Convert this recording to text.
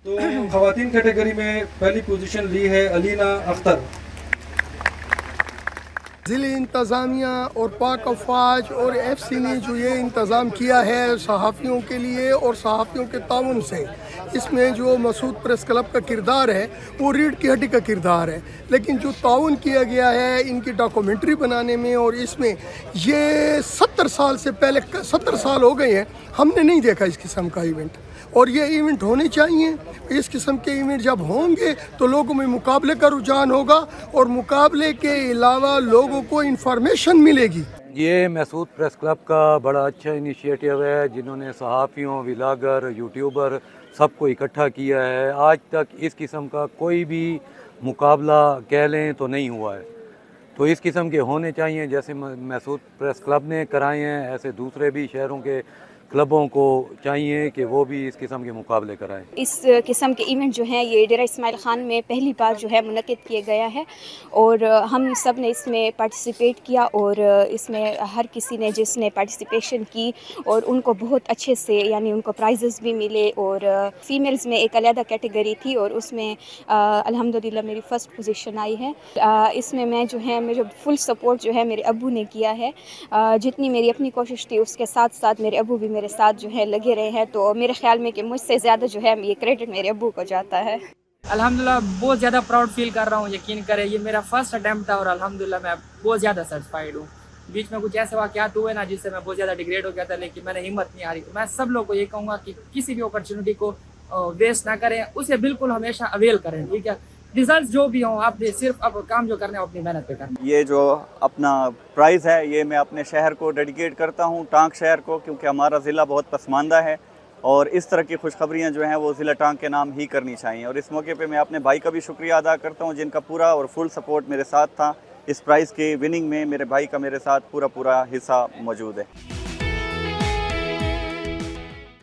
तो खवातीन कैटेगरी में पहली पोजीशन ली है अलीना अख्तर। ज़िले इंतज़ामिया और पाक अफवाज और FC ने जो ये इंतज़ाम किया है सहाफ़ियों के लिए और सहाफ़ियों के ताउन से, इसमें जो मसूद प्रेस क्लब का किरदार है वो रीढ़ की हड्डी का किरदार है, लेकिन जो ताउन किया गया है इनकी डॉक्यूमेंट्री बनाने में और इसमें ये 70 साल से पहले 70 साल हो गए हैं हमने नहीं देखा इस किस्म का इवेंट, और ये इवेंट होने चाहिए। इस किस्म के इवेंट जब होंगे तो लोगों में मुकाबले का रुझान होगा और मुकाबले के अलावा लोगों को इन्फॉर्मेशन मिलेगी। ये मसूद प्रेस क्लब का बड़ा अच्छा इनिशिएटिव है, जिन्होंने सहाफ़ियों, व्लॉगर, यूट्यूबर सबको इकट्ठा किया है। आज तक इस किस्म का कोई भी मुकाबला कह लें तो नहीं हुआ है, तो इस किस्म के होने चाहिए। जैसे मसूद प्रेस क्लब ने कराए हैं, ऐसे दूसरे भी शहरों के क्लबों को चाहिए कि वो भी इस किस्म के मुकाबले कराएं। इस किस्म के इवेंट जो हैं ये डेरा इस्माइल ख़ान में पहली बार जो है मुनक़िद किया गया है और हम सब ने इसमें पार्टिसिपेट किया और इसमें हर किसी ने जिसने पार्टिसिपेशन की और उनको बहुत अच्छे से यानी उनको प्राइजेस भी मिले। और फ़ीमेल्स में एक अलहदा कैटेगरी थी और उसमें अल्हम्दुलिल्लाह मेरी फ़र्स्ट पोजीशन आई है। इसमें मैं जो है मेरे फुल सपोर्ट जो है मेरे अब्बू ने किया है। जितनी मेरी अपनी कोशिश थी उसके साथ साथ मेरे अब्बू भी मेरे साथ जो है लगे रहे हैं, तो मेरे ख्याल में कि मुझसे ज़्यादा जो है ये क्रेडिट मेरे अब्बू को जाता है। अल्हम्दुलिल्लाह बहुत ज़्यादा प्राउड फील कर रहा हूँ। यकीन करें ये मेरा फर्स्ट अटैम्प्ट था और अल्हम्दुलिल्लाह मैं बहुत ज़्यादा सेटिस्फाइड हूँ। बीच में कुछ ऐसे वाक़यात हुए ना जिससे मैं बहुत ज़्यादा डिग्रेड हो गया था, लेकिन मैंने हिम्मत नहीं हारी। मैं सब लोगों को ये कहूँगा कि किसी भी अपॉर्चुनिटी को वेस्ट ना करें, उसे बिल्कुल हमेशा अवेल करें। ठीक है, रिजल्ट जो भी हों आपने सिर्फ अब काम जो करना है अपनी मेहनत पे करना। ये जो अपना प्राइज़ है ये मैं अपने शहर को डेडिकेट करता हूँ, टांग शहर को, क्योंकि हमारा ज़िला बहुत पसमानदा है और इस तरह की खुशखबरियाँ जो हैं वो ज़िला टांग के नाम ही करनी चाहिए। और इस मौके पे मैं अपने भाई का भी शुक्रिया अदा करता हूँ जिनका पूरा और फुल सपोर्ट मेरे साथ था। इस प्राइज़ के विनिंग में मेरे भाई का मेरे साथ पूरा हिस्सा मौजूद है।